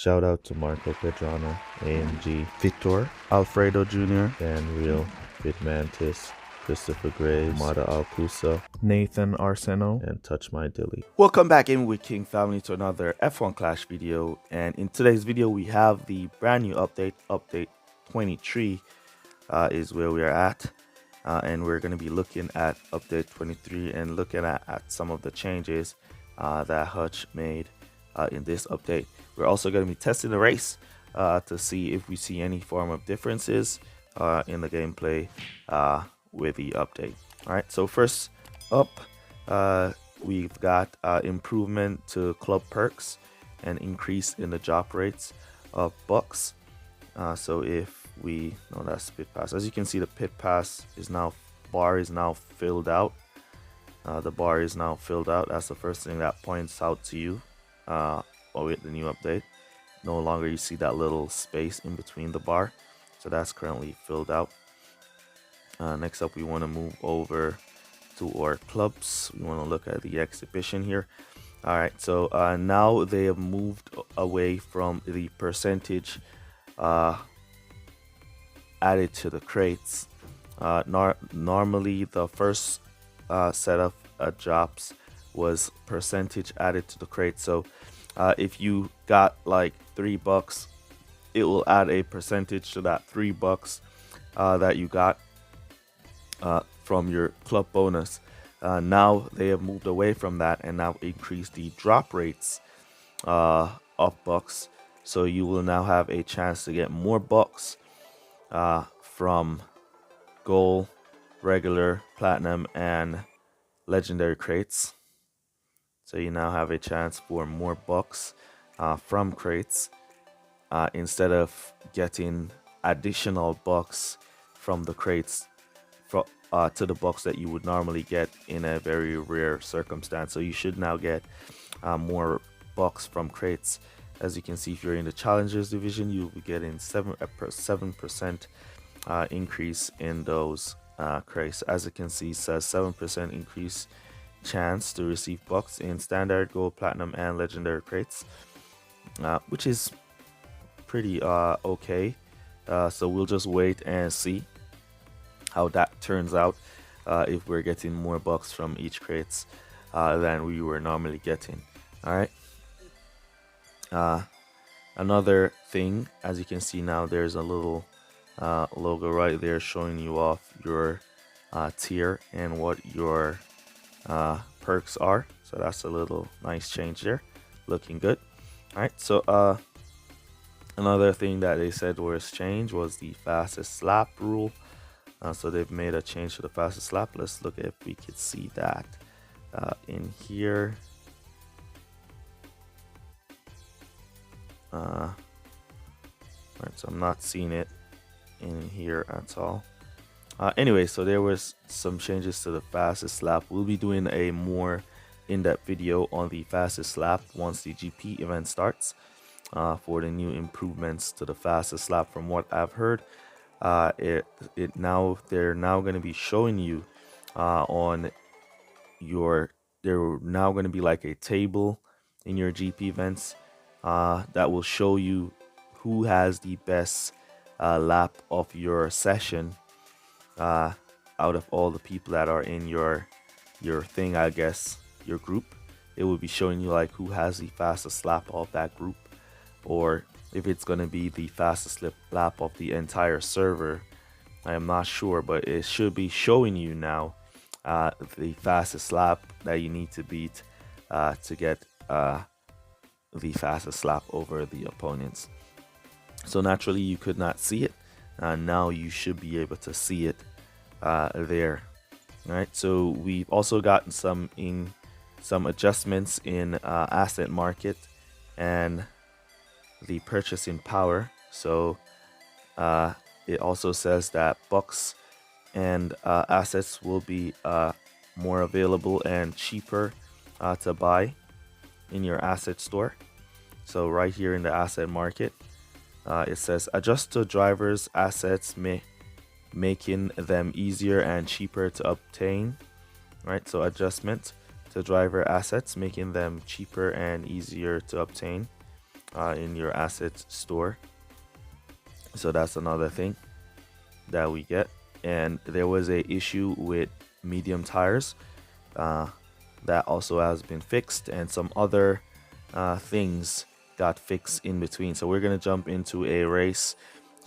Shout out to Marco Pedrano, AMG, Victor, Alfredo Jr., Dan Real, Bitmantis, Christopher Graves, Mada Alcusa, Nathan Arseno, and Touch My Dilly. Welcome back in with King Family to another F1 Clash video, and in today's video we have the brand new update 23 is where we are at, and we're going to be looking at update 23 and looking at some of the changes that Hutch made in this update. We're also going to be testing the race to see if we see any form of differences in the gameplay with the update. All right, so first up, we've got improvement to club perks and increase in the drop rates of bucks. So if we know that's pit pass, as you can see, the pit pass is now bar is now filled out. The bar is now filled out. That's the first thing that points out to you with the new update. No longer you see that little space in between the bar, so that's currently filled out. Next up, we want to move over to our clubs. We want to look at the exhibition here. All right, so now they have moved away from the percentage added to the crates. Normally the first set of drops was percentage added to the crate. So if you got like $3, it will add a percentage to that $3 that you got from your club bonus. Now they have moved away from that and now increased the drop rates of bucks. So you will now have a chance to get more bucks from gold, regular, platinum, and legendary crates. So you now have a chance for more bucks from crates instead of getting additional bucks from the crates to the bucks that you would normally get in a very rare circumstance. So you should now get more bucks from crates. As you can see, if you're in the challengers division, you'll be getting 7% increase in those crates. As you can see, it says 7% increase chance to receive bucks in standard, gold, platinum, and legendary crates, which is pretty okay. So we'll just wait and see how that turns out, if we're getting more bucks from each crates than we were normally getting. All right. Another thing, as you can see now, there's a little logo right there showing you off your tier and what your perks are. So that's a little nice change there, looking good. All right, so another thing that they said was changed was the fastest lap rule. So they've made a change to the fastest lap. Let's look if we could see that in here. All right, so I'm not seeing it in here at all. Anyway, so there was some changes to the fastest lap. We'll be doing a more in-depth video on the fastest lap once the GP event starts for the new improvements to the fastest lap. From what I've heard, they're now going to be showing you on your, they're now going to be like a table in your GP events that will show you who has the best lap of your session out of all the people that are in your thing, I guess, your group. It will be showing you like who has the fastest lap of that group, or if it's going to be the fastest lap of the entire server. I am not sure, but it should be showing you now the fastest lap that you need to beat to get the fastest lap over the opponents. So naturally you could not see it. Now you should be able to see it there. All right, so we've also gotten some adjustments in asset market and the purchasing power. So it also says that bucks and assets will be more available and cheaper to buy in your asset store. So right here in the asset market, it says adjust to drivers' assets, making them easier and cheaper to obtain. Right, so adjustment to driver assets, making them cheaper and easier to obtain. in your assets store. So that's another thing that we get. And there was a issue with medium tires that also has been fixed, and some other things got fixed in between. So we're going to jump into a race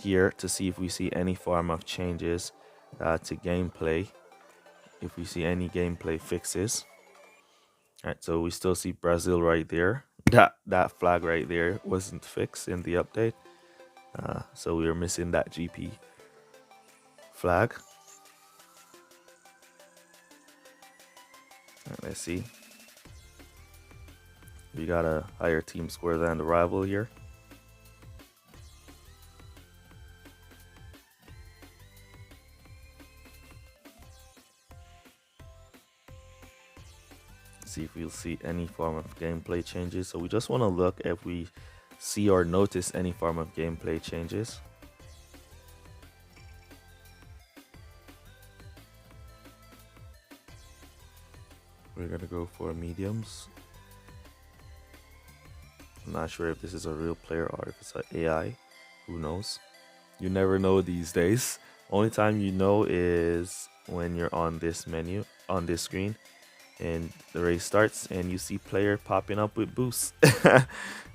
here to see if we see any form of changes to gameplay, if we see any gameplay fixes. All right, so we still see Brazil right there. That flag right there wasn't fixed in the update, so we were missing that GP flag. All right, let's see. We got a higher team score than the rival here. See if we'll see any form of gameplay changes. So we just want to look if we see or notice any form of gameplay changes. We're gonna go for mediums. I'm not sure if this is a real player or if it's an AI. Who knows? You never know these days. Only time you know is when you're on this menu, on this screen, and the race starts and you see player popping up with boosts.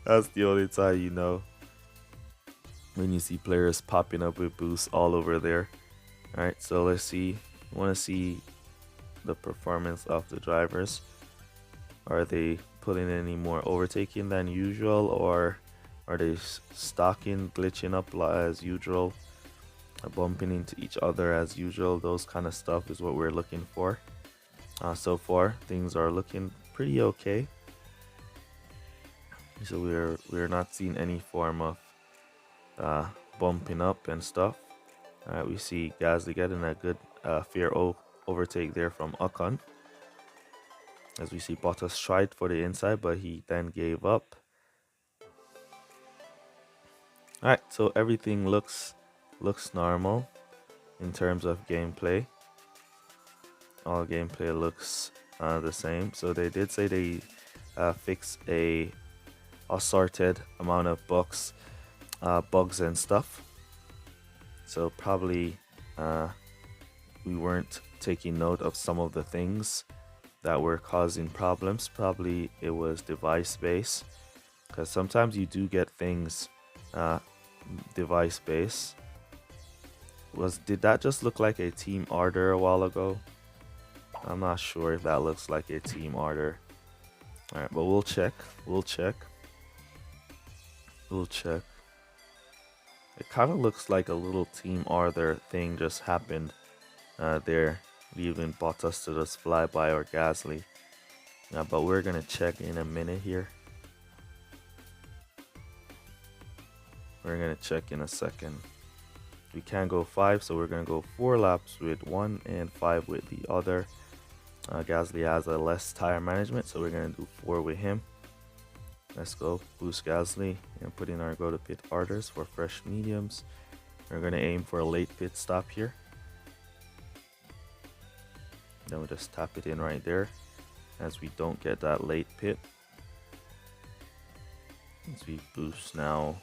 That's the only time you know, when you see players popping up with boosts all over there. All right, so let's see. We want to see the performance of the drivers. Are they putting any more overtaking than usual, or are they stocking, glitching up as usual, bumping into each other as usual? Those kind of stuff is what we're looking for. So far things are looking pretty okay, so we're not seeing any form of bumping up and stuff. All right, we see Gasly getting a good fair overtake there from Ocon, as we see Bottas tried for the inside, but he then gave up. All right, so everything looks normal in terms of gameplay. All gameplay looks the same. So they did say they fixed a assorted amount of bugs and stuff. So probably we weren't taking note of some of the things that were causing problems. Probably it was device based, because sometimes you do get things device based. Did that just look like a team order a while ago? I'm not sure if that looks like a team order. All right, but we'll check. It kind of looks like a little team order thing just happened there, leaving Bottas to just fly by, or Gasly. But we're gonna check in a minute here. We're gonna check in a second. We can't go 5, so we're gonna go 4 laps with one and 5 with the other. Gasly has a less tire management, so we're gonna do 4 with him. Let's go boost Gasly and put in our go to pit orders for fresh mediums. We're gonna aim for a late pit stop here. Then we just tap it in right there, as we don't get that late pit. As we boost now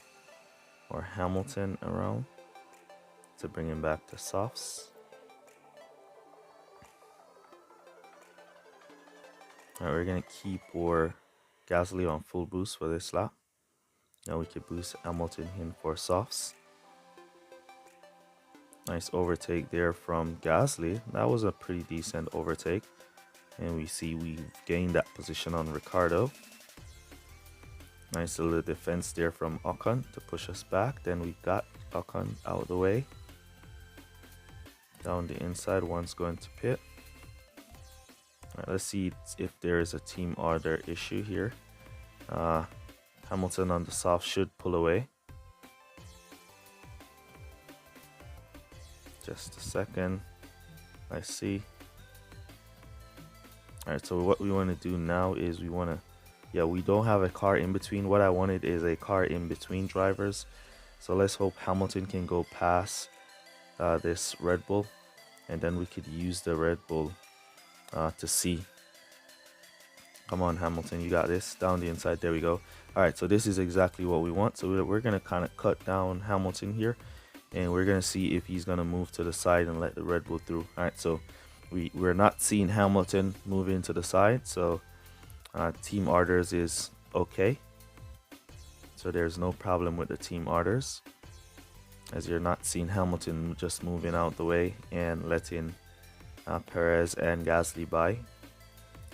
our Hamilton around to bring him back to softs. Alright, we're gonna keep our Gasly on full boost for this lap. Now we can boost Hamilton in for softs. Nice overtake there from Gasly. That was a pretty decent overtake. And we see we've gained that position on Ricardo. Nice little defense there from Ocon to push us back. Then we got Ocon out of the way. Down the inside, one's going to pit. Alright, let's see if there is a team order issue here. Hamilton on the soft should pull away. Just a second. I see. Alright, so what we want to do now is we want to, we don't have a car in between. What I wanted is a car in between drivers. So let's hope Hamilton can go past this Red Bull, and then we could use the Red Bull to see Come on, Hamilton, you got this. Down the inside, there we go. All right, so this is exactly what we want. So we're gonna kind of cut down Hamilton here, and we're gonna see if he's gonna move to the side and let the Red Bull through. All right, so we're not seeing Hamilton moving to the side, so team orders is okay. So there's no problem with the team orders, as you're not seeing Hamilton just moving out the way and letting Perez and Gasly by.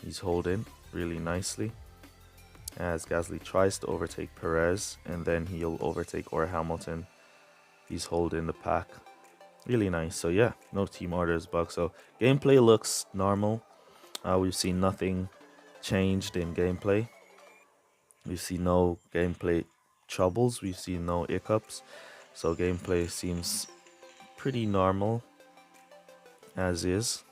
He's holding really nicely as Gasly tries to overtake Perez, and then he'll overtake or Hamilton. He's holding the pack really nice. So yeah, no team orders bug. So gameplay looks normal. We've seen nothing changed in gameplay. We've seen no gameplay troubles. We've seen no hiccups. So gameplay seems pretty normal as is.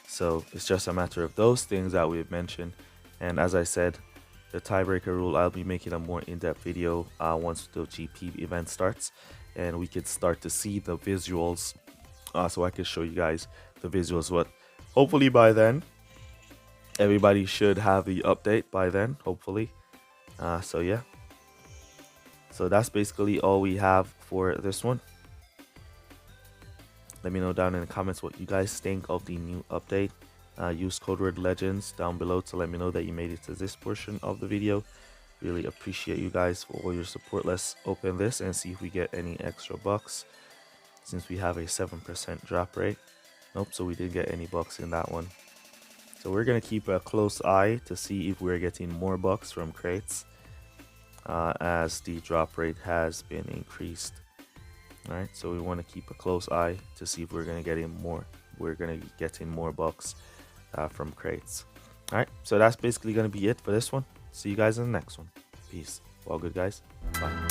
So it's just a matter of those things that we've mentioned. And as I said, the tiebreaker rule, I'll be making a more in-depth video once the GP event starts, and we could start to see the visuals, so I can show you guys the visuals. But hopefully by then, everybody should have the update by then, hopefully. So yeah, so that's basically all we have for this one. Let me know down in the comments what you guys think of the new update. Use code word legends down below to let me know that you made it to this portion of the video. Really appreciate you guys for all your support. Let's open this and see if we get any extra bucks, since we have a 7% drop rate. Nope, so we didn't get any bucks in that one. So we're gonna keep a close eye to see if we're getting more bucks from crates, as the drop rate has been increased. All right, so we want to keep a close eye to see if we're gonna get more. We're gonna be getting more bucks from crates. All right, so that's basically gonna be it for this one. See you guys in the next one. Peace. All good, guys. Bye.